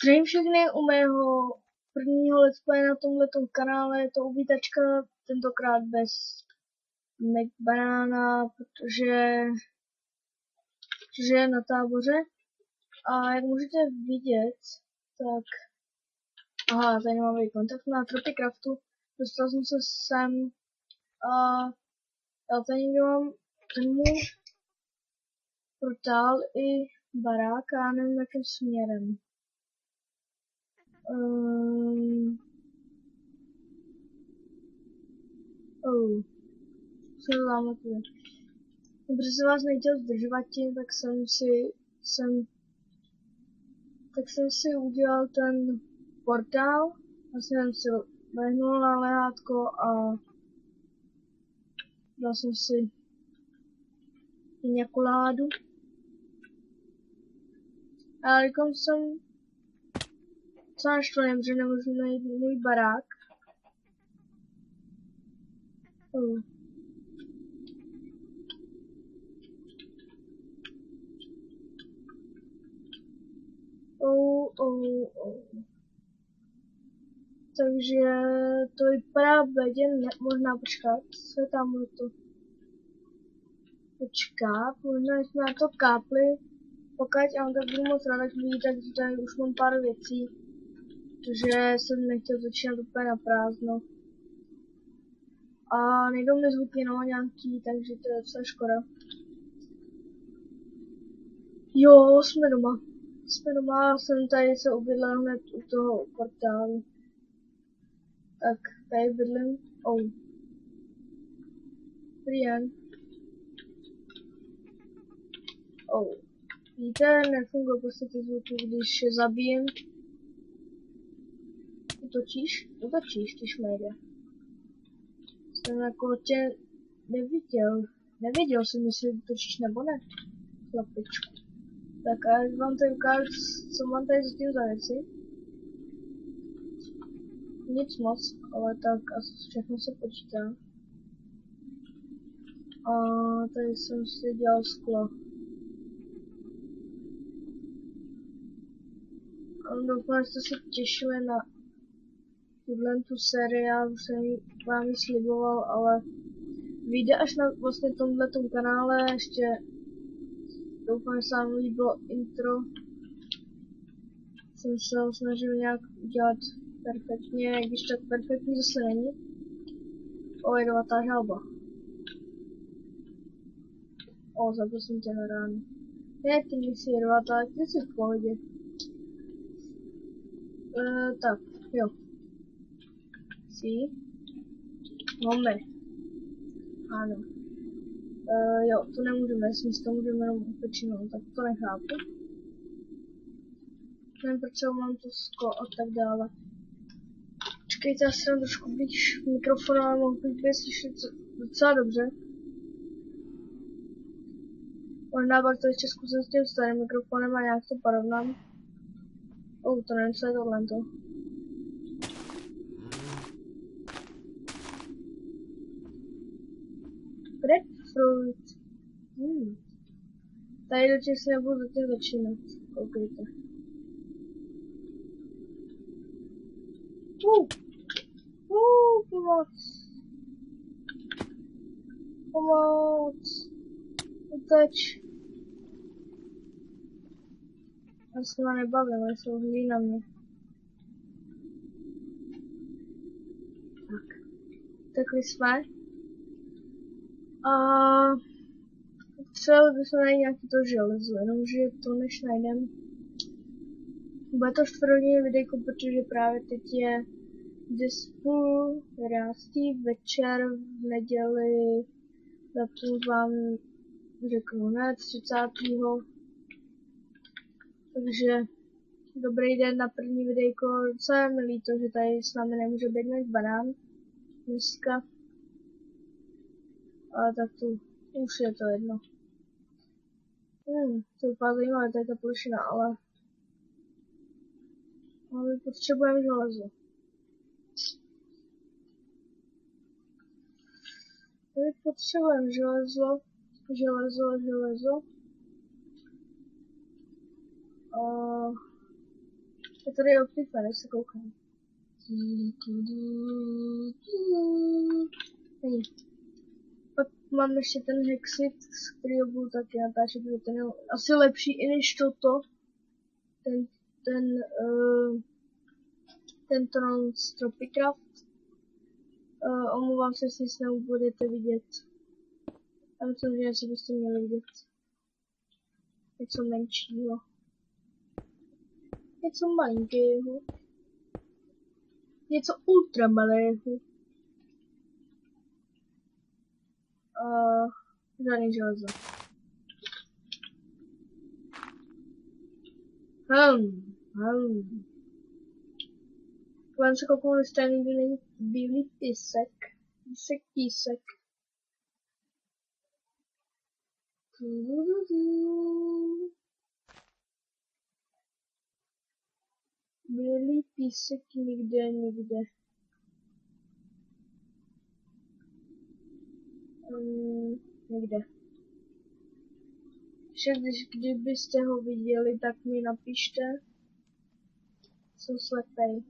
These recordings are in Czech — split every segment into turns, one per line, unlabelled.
Zdravím všechny u mého prvního let's play na tomhletom kanále. Je to uvítačka, tentokrát bez McBanana, protože je na táboře. A jak můžete vidět, tak... Aha, tady mám kontakt na Tropicraftu. Dostal jsem se sem a já tady někdo mám ten můj portál i barák a já nevím jakým směrem. Co dáme tady? Protože se vás nechtěl zdržovat tím, tak jsem si udělal ten portál. Vlastně jsem si lehnul na lehátko a dal jsem si piňakoládu. A říkám jsem co naštvaný, protože nemůžu najít můj barák. Takže to vypadá bedě, možná počkat, co je tam to počkat, možná jsme na to kápli, pokud já tak budu moc rád, tak vidíte, že tady už mám pár věcí, protože jsem nechtěl začínat úplně na prázdno. A nejdou mi zvuky nějaký, takže to je docela škoda. Jo, jsme doma. Jsem tady se ubydlel hned u toho portálu. Tak, tady bydlím. Dobrý den. Víte, nefunguje prostě ty zvuky, když je zabijem. Utočíš, ty šmejde. Jsem jako tě neviděl. Nevěděl jsem, jestli utočíš nebo ne. Chlapičku. Tak a já vám tady ukážu, co mám tady zatím za věci. Nic moc, ale tak asi všechno se počítá. A tady jsem si dělal sklo. Doufám, že jste se těšili na tu sérii, já už jsem vám ji sliboval, ale vyjde až na vlastně tomhletom kanále, ještě doufám, že se vám líbilo intro. Jsem se ho snažil nějak udělat perfektně, když tak perfektní zase není. Jedovatá žalba. Zabil jsem tě na ránu. Ne, ty nejsi jedovatá, ty jsi v pohodě. Tak, jo. Máme. Ano. Jo, to nemůžeme sníst, to můžeme jenom upečinout, tak to nechápu. Nevím, proč mám to sklo a tak dále. Počkejte, já se trošku blíž mikrofonu, ale mohu být slyšet docela dobře. Možná pak to ještě zkusím s tím starým mikrofonem a nějak to porovnám. To nevím, co je tohle. Grapefruit. Tady do těch si nebudu zatím začínat. Koukejte. Pomoc. Uteč. Já se má nebavím, ale jsou zlí na mě. Tak. Tekli jsme. A třeba bychom najít nějaký to železo, jenomže to než najdem. Bude to 4hodinový videjko, protože právě teď je 10:30 večer v neděli. Datum vám řeknu ne, 30. Takže dobrý den na první videjko. Co je mi líto, že tady s námi nemůže být McBanan dneska. Ale tak to už je to jedno. To vypadá zajímavé, tady ta plošina, ale my potřebujeme železo. My potřebujeme železo. Je tady Optifine, než se koukám. Hej. Pak mám ještě ten Hexit, z kterého budu taky natáčet, protože ten je asi lepší i než toto. Ten Tron z Tropicraft. Omlouvám se, jestli s ním budete vidět. Já myslím, že asi byste měli vidět. Něco menšího. Něco malinkého. Něco ultra malého. Žádný železo. Vám se kouknu na straně, kde není bílý písek. Písek. Bílý písek nikde. Nikde. Kdybyste ho viděli, tak mi napište. Jsem slepej.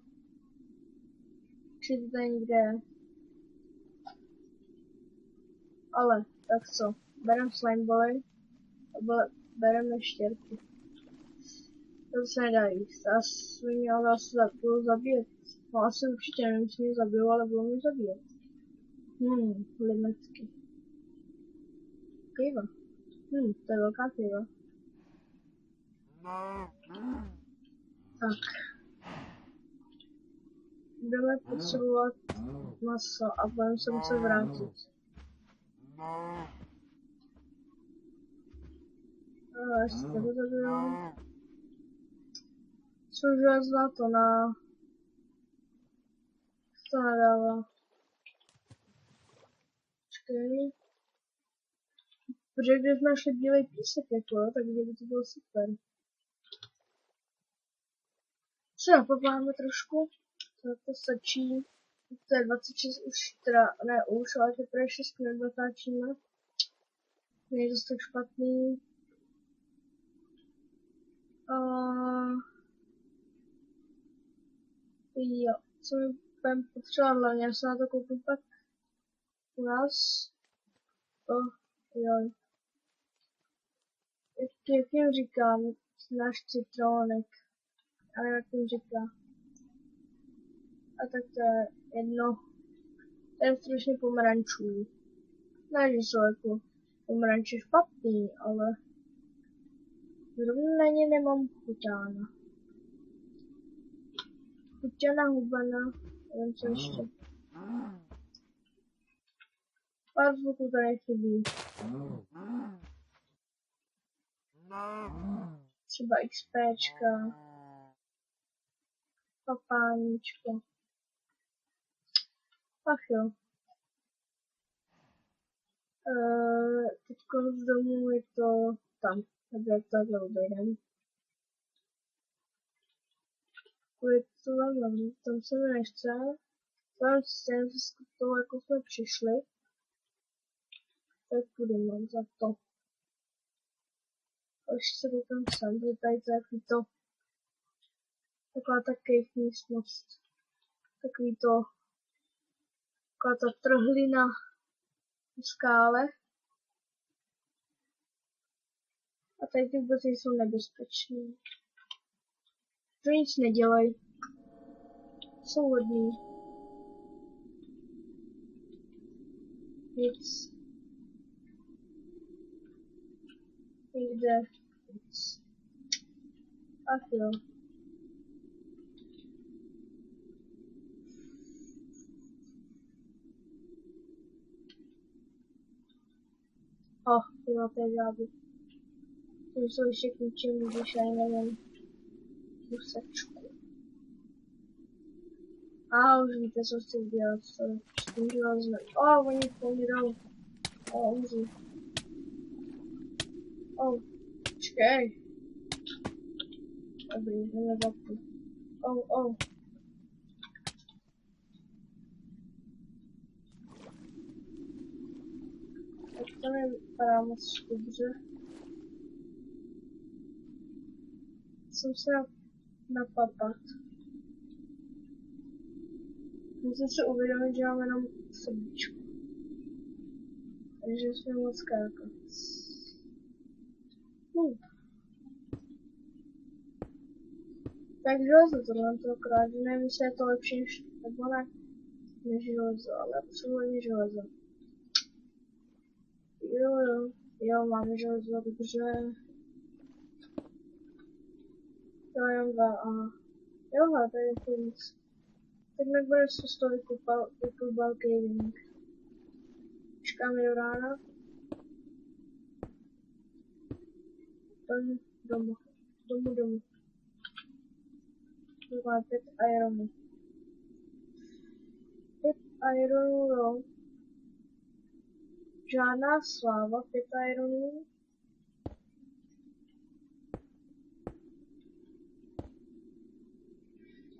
Určitě tady někde je. Ale, tak co? Berem slimebally a bereme štěrky. To se nedá jíst. Já jsem měl zase zabíjet. No asi určitě nevím, jestli mě zabiju, ale bylo mě zabíjet. Limetky. Kejva. To je velká kejva. Tak. Budeme potřebovat maso a budeme se muset vrátit. Ještě toho zabiju. Což na to na... Co nadává? Počkej. Protože když jsme našli bílej písek jako, tak by to bylo super. Co napopáme trošku? To stačí. To je 26 už, teda ne už, ale teprve 6 minut natáčíme. Není to tak špatný. Jo, co mi budeme potřebovat hlavně, já se na to koupím pak u nás. Jo. Jak jim říkám, náš citronek. Ale jak jim říká. A tak to je jedno. To je strašně pomerančů. Ne, že jsou jako pomeranče špatný, ale zrovna na ně nemám chuťána. Chuťána, hubana, nevím co ještě. Pár zvuků tady chybí. Třeba XPčka. Papáníčko. Ach jo. Teďko z domu je to tam. Takže jak takhle obejdem. Kvůli to tam se mi nechce. Tam systém se toho, jako jsme přišli. Tak půjdeme za to. A ještě se koukám sem, že tady to je takový to. Taková ta cave místnost. Takový to. Taková ta trhlina v skále. A tady ty vůbec jsou nebezpečný. To nic nedělej. Jsou hodný. Nic. Nikde. Nic. Ach jo. Ty máte žáby. To jsou ještě k ničemu, když já nevím. Kusečku. Už víte, co chci dělat. S tím železem. Oni pomírou. Umřu. Počkej. Dobrý, jdeme za to. Tak to nevypadá moc dobře. Jsem se napapat. Musím si uvědomit, že mám jenom srdíčko. Takže jsme moc skákat. Tak železo tohle tentokrát, nevím, jestli je to lepší než, nebo ne, než železo, ale potřebuji železo. Jo, máme železo, dobře. To je jenom dva, aha. Jo, tady je to nic. Tak nebude se z toho vykupal caving. Čekáme do rána. Domů. Máme 5 ironů. 5 ironů, jo. Žádná sláva, 5 ironů.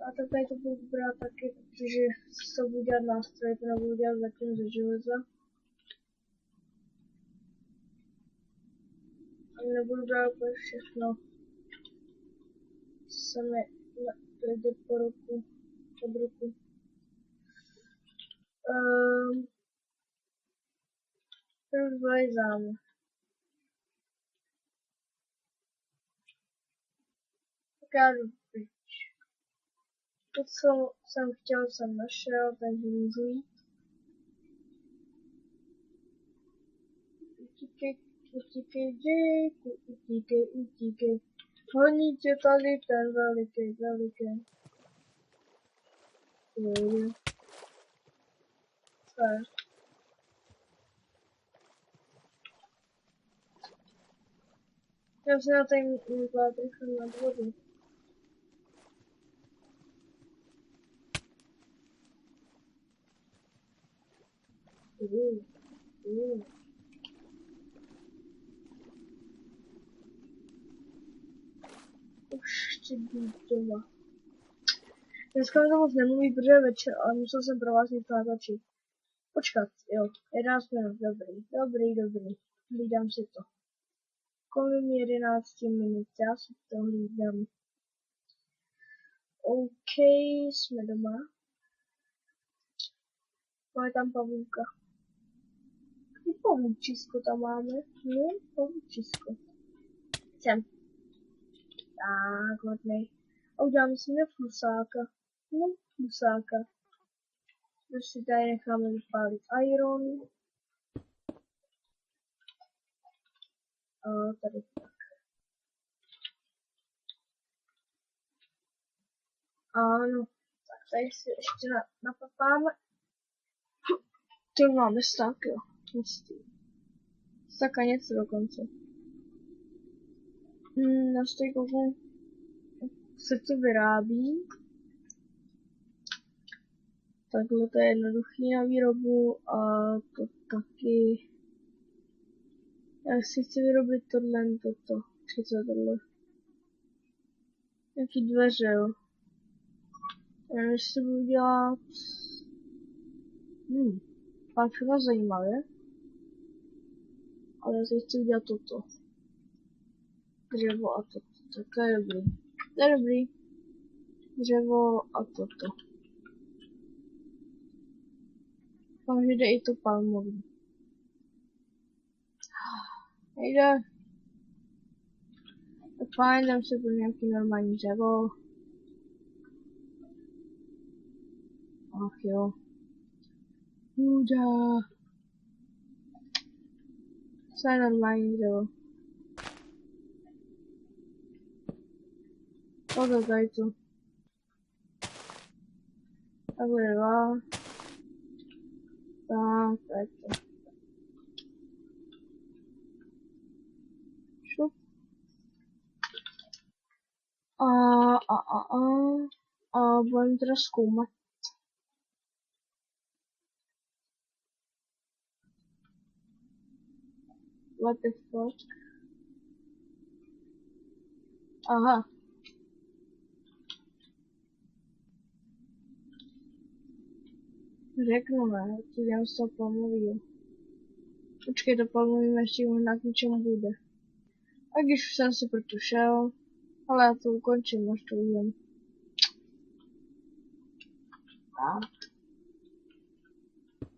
A tak tady to budu brát taky, protože se budu dělat nástroje, to nebudu dělat zatím ze železa. A nebudu brát úplně všechno. Se mi jde po ruku, pod ruku. Teď vlezáme. Tak já jdu pryč. To, co jsem chtěl, jsem našel, takže můžu jít. Utíkej, Jakeu, utíkej. Honí tě tady ten veliký. Co je? Já se na tady mývá trochu nad vodu. Už chci být doma. Dneska mi to moc nemluví, protože je večer, ale musel jsem pro vás něco natočit. Počkat, jo, 11 minut, dobrý. Hlídám si to. Kolem 11 minut, já si to hlídám. OK, jsme doma. Máme tam pavouka. I pavoučisko tam máme. No, pavoučisko. Sem. Tak, hodnej. A uděláme si flusáka. No, flusáka. Když si tady necháme vypálit iron. A tady tak. Ano, tak tady si ještě napapáme. To máme sták, jo. Sták a něco dokonce. Na stejkovu se to vyrábí. Takhle to je jednoduchý na výrobu a to taky. Já si chci vyrobit toto. Co tohle? Nějaký dveře, jo. Nevím, jestli budu dělat. Mám všechno zajímavé. Ale já si chci udělat toto. Dřevo a toto. Tak to je dobrý. Dřevo a toto. Doufám, že jde i to palmový. Nejde. Tak fajn, dám si pro nějaký normální dřevo. Ach jo. Huda. Co je normální dřevo? Tohle tady to. Takhle 2. Tak, tady to. Šup. A budeme teda zkoumat. What the fuck? Aha. Řeknu, ne, to dělám z toho palmovýho. Počkej, to palmový ještě možná k něčemu bude. A když už jsem si proto šel, Ale já to ukončím, až to udělám. Tak.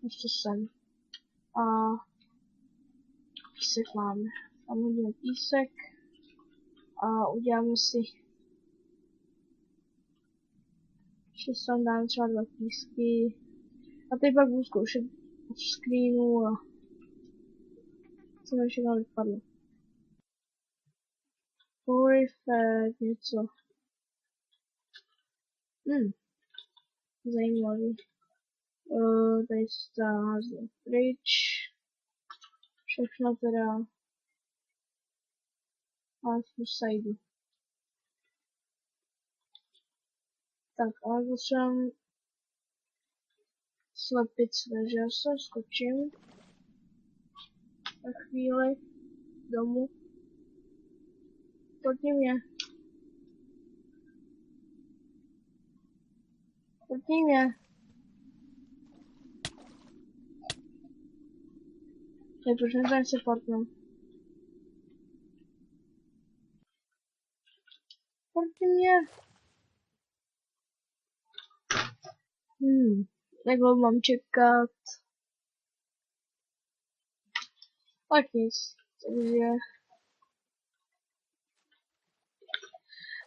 Ještě sem. A písek máme. Tam hodíme písek. A uděláme si... Ještě sem dáme třeba 2 písky. A teď pak budu zkoušet v screenu a co mi všechno vypadlo. Perfect, něco. Zajímavý. Tady se hází pryč. Všechno teda. A tu sajdu. Tak, ale potřebujeme slepice, takže já se skočím. Na chvíli domů. Proti mě. Proti mě. Tak proč mi to nechce partnout? Proti mě. Jak dlouho mám čekat? Tak nic.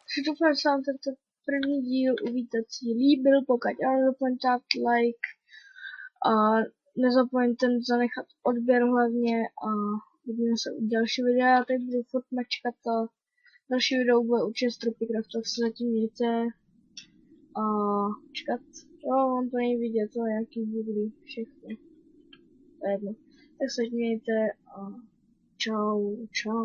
Takže doufám, že se vám tento první díl uvítací líbil, pokud ano, zapomeňte dát like a nezapomeňte zanechat odběr hlavně a vidíme se u další videa. Já teď budu furt mačkat a další video bude určitě z Tropicraft, tak se zatím mějte a čekat. Jo, on to není vidět, to je nějaký bubly, všechno. To je jedno. Tak se mějte a čau, čau.